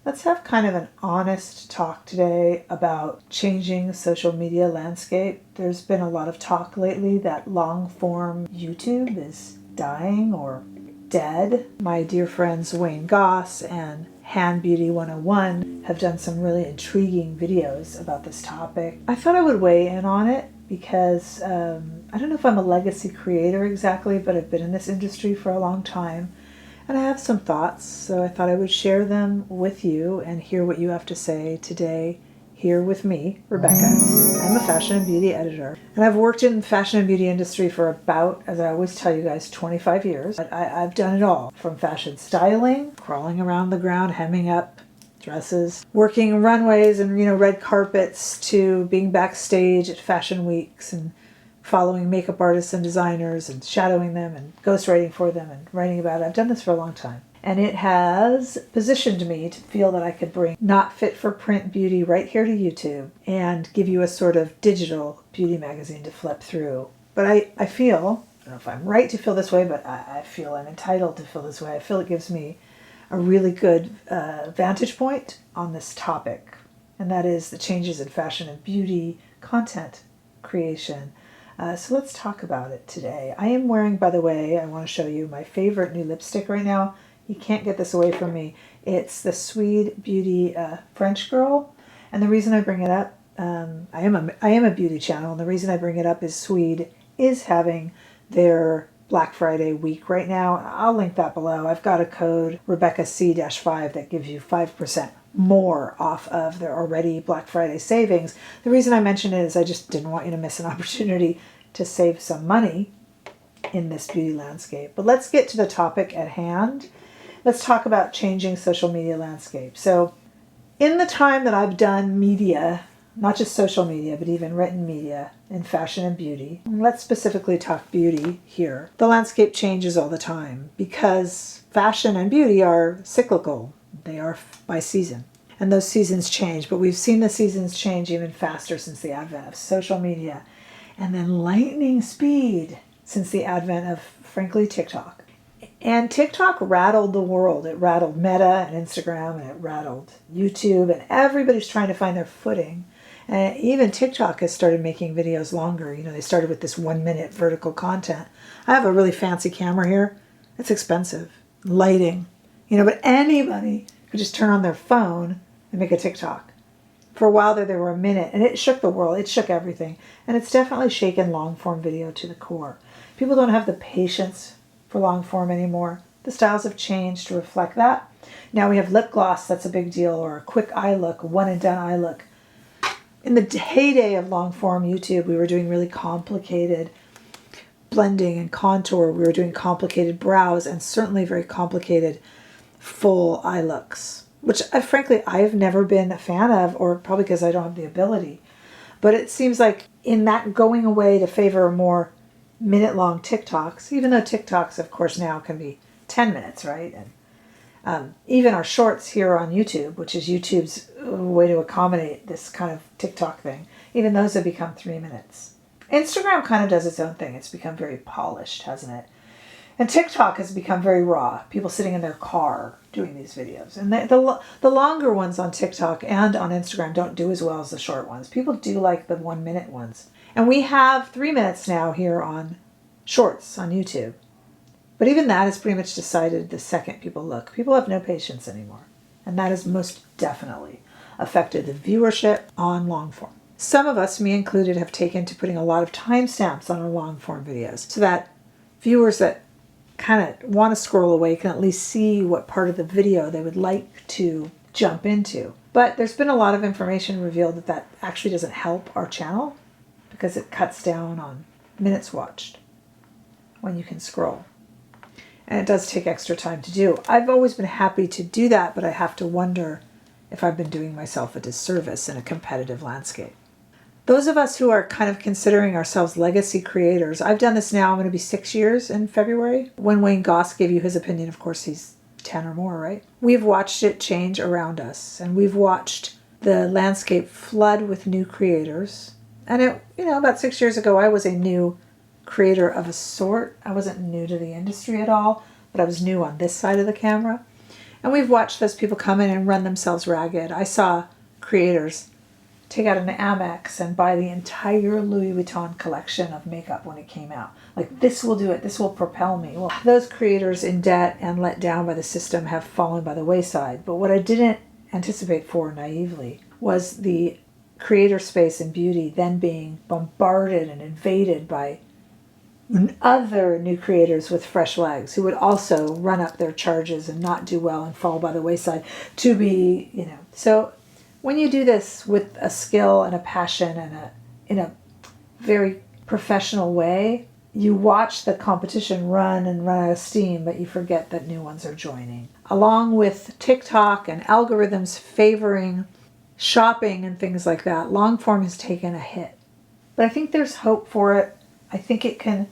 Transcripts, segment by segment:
Let's have kind of an honest talk today about changing the social media landscape. There's been a lot of talk lately that long-form YouTube is dying or dead. My dear friends Wayne Goss and Hand Beauty 101 have done some really intriguing videos about this topic. I thought I would weigh in on it because I don't know if I'm a legacy creator exactly, but I've been in this industry for a long time. And I have some thoughts, so I thought I would share them with you and hear what you have to say today here with me, Rebecca. I'm a fashion and beauty editor, and I've worked in the fashion and beauty industry for about, as I always tell you guys, 25 years. I've done it all, from fashion styling, crawling around the ground, hemming up dresses, working runways and red carpets, to being backstage at fashion weeks and following makeup artists and designers and shadowing them and ghostwriting for them and writing about it. I've done this for a long time. And it has positioned me to feel that I could bring Not Fit for Print beauty right here to YouTube and give you a sort of digital beauty magazine to flip through. But I feel, I don't know if I'm right to feel this way, but I feel I'm entitled to feel this way. I feel it gives me a really good vantage point on this topic. And that is the changes in fashion and beauty content creation. So let's talk about it today. I am wearing, by the way, I want to show you my favorite new lipstick right now. You can't get this away from me. It's the Sweed Beauty French Girl. And the reason I bring it up, I am a beauty channel, and the reason I bring it up is Sweed is having their Black Friday week right now. I'll link that below. I've got a code, REBECCAC-5, that gives you 5% more off of their already Black Friday savings. The reason I mention it is I just didn't want you to miss an opportunity to save some money in this beauty landscape. But let's get to the topic at hand. Let's talk about changing social media landscape. So in the time that I've done media, not just social media, but even written media in fashion and beauty, and let's specifically talk beauty here, the landscape changes all the time because fashion and beauty are cyclical. They are by season, and those seasons change, but we've seen the seasons change even faster since the advent of social media, and then lightning speed since the advent of, frankly, TikTok. And TikTok rattled the world. It rattled Meta and Instagram, and it rattled YouTube, and everybody's trying to find their footing. And even TikTok has started making videos longer. They started with this 1-minute vertical content. I have a really fancy camera here. It's expensive. Lighting. But anybody could just turn on their phone and make a TikTok. For a while there were a minute, and it shook the world. It shook everything. And it's definitely shaken long-form video to the core. People don't have the patience for long-form anymore. The styles have changed to reflect that. Now we have lip gloss, that's a big deal, or a quick eye look, one-and-done eye look. In the heyday of long-form YouTube, we were doing really complicated blending and contour. We were doing complicated brows and certainly very complicated full eye looks, which frankly I've never been a fan of, or probably because I don't have the ability. But it seems like in that going away to favor more minute-long TikToks, even though TikToks of course now can be 10 minutes, right? And even our shorts here on YouTube, which is YouTube's way to accommodate this kind of TikTok thing, even those have become 3 minutes. Instagram kind of does its own thing. It's become very polished, hasn't it? And TikTok has become very raw. People sitting in their car doing these videos. And the longer ones on TikTok and on Instagram don't do as well as the short ones. People do like the 1-minute ones. And we have 3 minutes now here on Shorts on YouTube. But even that is pretty much decided the second people look. People have no patience anymore. And that has most definitely affected the viewership on long form. Some of us, me included, have taken to putting a lot of timestamps on our long form videos so that viewers that kind of want to scroll away can at least see what part of the video they would like to jump into. But there's been a lot of information revealed that actually doesn't help our channel because it cuts down on minutes watched when you can scroll. And it does take extra time to do. I've always been happy to do that, but I have to wonder if I've been doing myself a disservice in a competitive landscape. Those of us who are kind of considering ourselves legacy creators, I've done this now, I'm going to be 6 years in February. When Wayne Goss gave you his opinion, of course, he's 10 or more, right? We've watched it change around us, and we've watched the landscape flood with new creators. And about 6 years ago, I was a new creator of a sort. I wasn't new to the industry at all, but I was new on this side of the camera. And we've watched those people come in and run themselves ragged. I saw creators take out an Amex and buy the entire Louis Vuitton collection of makeup when it came out. Like, this will do it. This will propel me. Well, those creators in debt and let down by the system have fallen by the wayside. But what I didn't anticipate for naively was the creator space in beauty then being bombarded and invaded by other new creators with fresh legs who would also run up their charges and not do well and fall by the wayside to be, So when you do this with a skill and a passion and in a very professional way, you watch the competition run out of steam, but you forget that new ones are joining. Along with TikTok and algorithms favoring shopping and things like that, long form has taken a hit. But I think there's hope for it. I think it can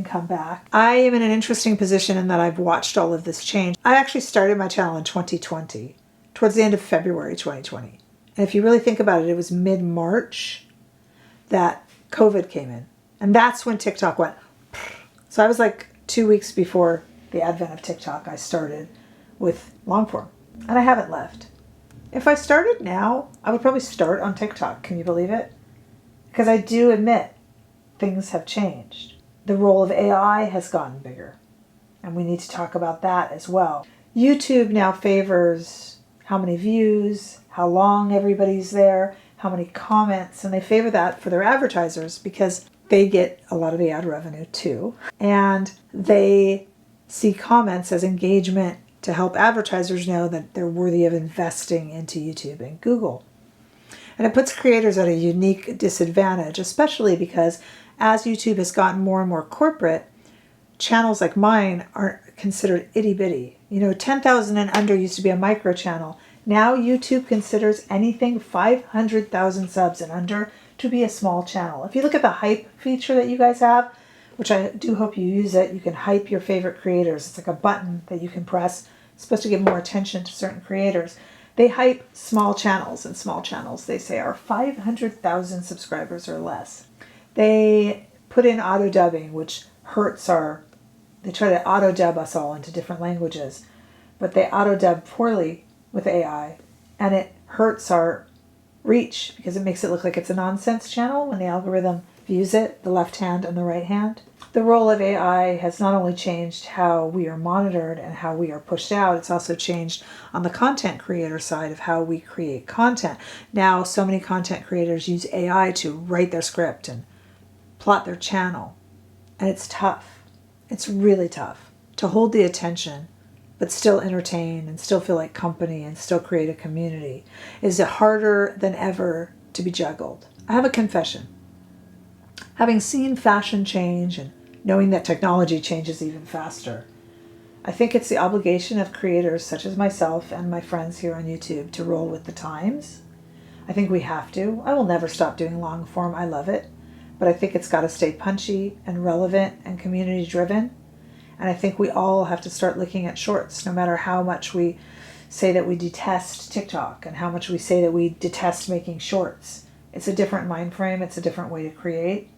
come back. I am in an interesting position in that I've watched all of this change. I actually started my channel in 2020, towards the end of February 2020. And if you really think about it, it was mid-March that COVID came in. And that's when TikTok went. So I was like 2 weeks before the advent of TikTok, I started with long form. And I haven't left. If I started now, I would probably start on TikTok. Can you believe it? Because I do admit things have changed. The role of AI has gotten bigger. And we need to talk about that as well. YouTube now favors how many views, how long everybody's there, how many comments, and they favor that for their advertisers because they get a lot of the ad revenue too. And they see comments as engagement to help advertisers know that they're worthy of investing into YouTube and Google. And it puts creators at a unique disadvantage, especially because as YouTube has gotten more and more corporate, channels like mine are considered itty-bitty. 10,000 and under used to be a micro channel. Now YouTube considers anything 500,000 subs and under to be a small channel. If you look at the hype feature that you guys have, which I do hope you use it, you can hype your favorite creators. It's like a button that you can press. It's supposed to give more attention to certain creators. They hype small channels, and small channels, they say, are 500,000 subscribers or less. They put in auto dubbing, which hurts they try to auto dub us all into different languages, but they auto dub poorly with AI, and it hurts our reach because it makes it look like it's a nonsense channel when the algorithm views it, the left hand and the right hand. The role of AI has not only changed how we are monitored and how we are pushed out, it's also changed on the content creator side of how we create content. Now, so many content creators use AI to write their script and plot their channel. And it's tough. It's really tough to hold the attention, but still entertain and still feel like company and still create a community. Is it harder than ever to be juggled? I have a confession. Having seen fashion change and knowing that technology changes even faster, I think it's the obligation of creators such as myself and my friends here on YouTube to roll with the times. I think we have to. I will never stop doing long form. I love it. But I think it's got to stay punchy and relevant and community driven. And I think we all have to start looking at shorts, no matter how much we say that we detest TikTok and how much we say that we detest making shorts. It's a different mind frame. It's a different way to create.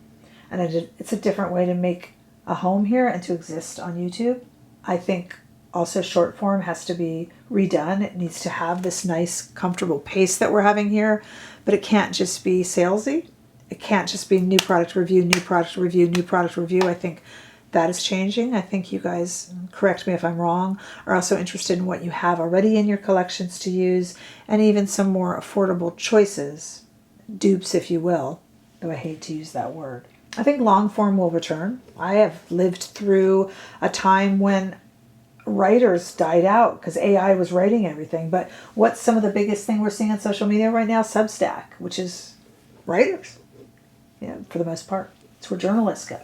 And it's a different way to make a home here and to exist on YouTube. I think also short form has to be redone. It needs to have this nice, comfortable pace that we're having here, but it can't just be salesy. It can't just be new product review, new product review, new product review. I think that is changing. I think you guys, correct me if I'm wrong, are also interested in what you have already in your collections to use, and even some more affordable choices, dupes if you will, though I hate to use that word. I think long form will return. I have lived through a time when writers died out because AI was writing everything. But what's some of the biggest thing we're seeing on social media right now? Substack, which is writers, for the most part. It's where journalists go.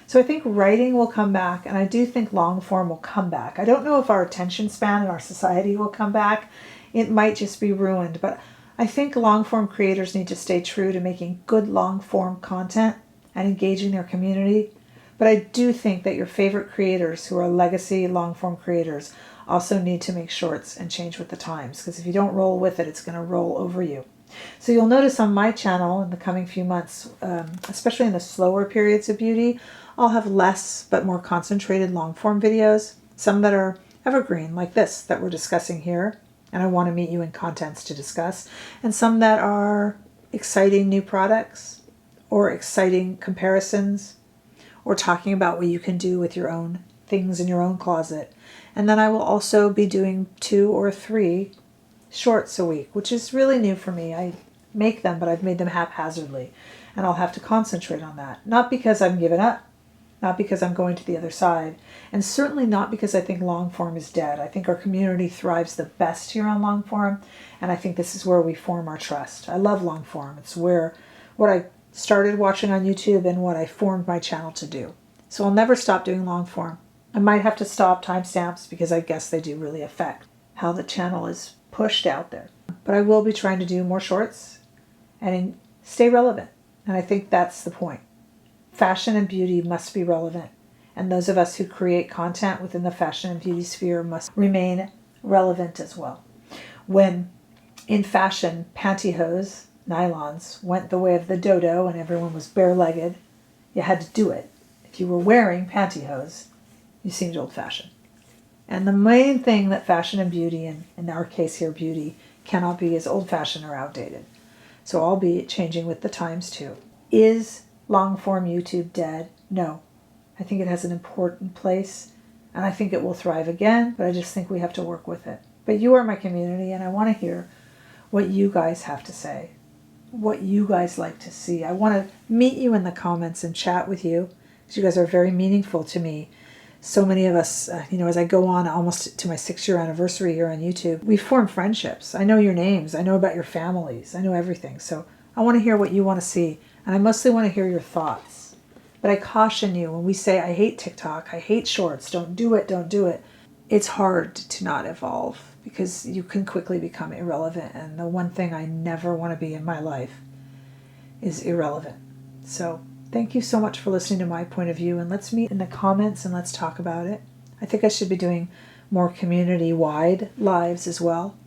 So I think writing will come back, and I do think long form will come back. I don't know if our attention span in our society will come back. It might just be ruined, but I think long form creators need to stay true to making good long form content and engaging their community. But I do think that your favorite creators who are legacy long form creators also need to make shorts and change with the times, because if you don't roll with it, it's going to roll over you. So you'll notice on my channel in the coming few months, especially in the slower periods of beauty, I'll have less but more concentrated long form videos, some that are evergreen, like this that we're discussing here. And I want to meet you in contents to discuss. And some that are exciting new products or exciting comparisons or talking about what you can do with your own things in your own closet. And then I will also be doing 2 or 3 shorts a week, which is really new for me. I make them, but I've made them haphazardly. And I'll have to concentrate on that. Not because I'm giving up, not because I'm going to the other side, and certainly not because I think long form is dead. I think our community thrives the best here on long form, and I think this is where we form our trust. I love long form. It's where what I started watching on YouTube and what I formed my channel to do. So I'll never stop doing long form. I might have to stop timestamps because I guess they do really affect how the channel is pushed out there. But I will be trying to do more shorts and stay relevant. And I think that's the point. Fashion and beauty must be relevant. And those of us who create content within the fashion and beauty sphere must remain relevant as well. When in fashion, pantyhose, nylons, went the way of the dodo and everyone was bare-legged, you had to do it. If you were wearing pantyhose, you seemed old-fashioned. And the main thing that fashion and beauty, and in our case here beauty, cannot be is old-fashioned or outdated. So I'll be changing with the times too. Is long-form YouTube dead? No. I think it has an important place, and I think it will thrive again, but I just think we have to work with it. But you are my community, and I want to hear what you guys have to say, what you guys like to see. I want to meet you in the comments and chat with you, because you guys are very meaningful to me. So many of us, as I go on almost to my 6-year anniversary here on YouTube, we form friendships. I know your names. I know about your families. I know everything. So I want to hear what you want to see. And I mostly want to hear your thoughts. But I caution you when we say, I hate TikTok, I hate shorts, don't do it, don't do it. It's hard to not evolve because you can quickly become irrelevant. And the one thing I never want to be in my life is irrelevant. So thank you so much for listening to my point of view, and let's meet in the comments and let's talk about it. I think I should be doing more community-wide lives as well.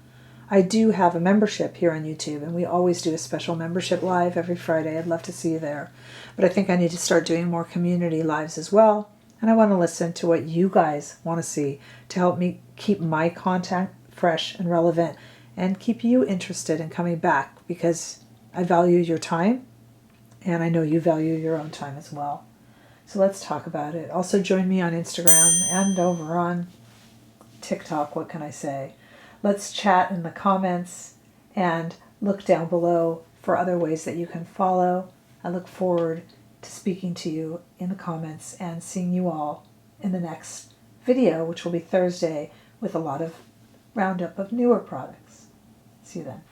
I do have a membership here on YouTube, and we always do a special membership live every Friday. I'd love to see you there. But I think I need to start doing more community lives as well, and I want to listen to what you guys want to see to help me keep my content fresh and relevant and keep you interested in coming back, because I value your time. And I know you value your own time as well. So let's talk about it. Also join me on Instagram and over on TikTok. What can I say? Let's chat in the comments and look down below for other ways that you can follow. I look forward to speaking to you in the comments and seeing you all in the next video, which will be Thursday, with a lot of roundup of newer products. See you then.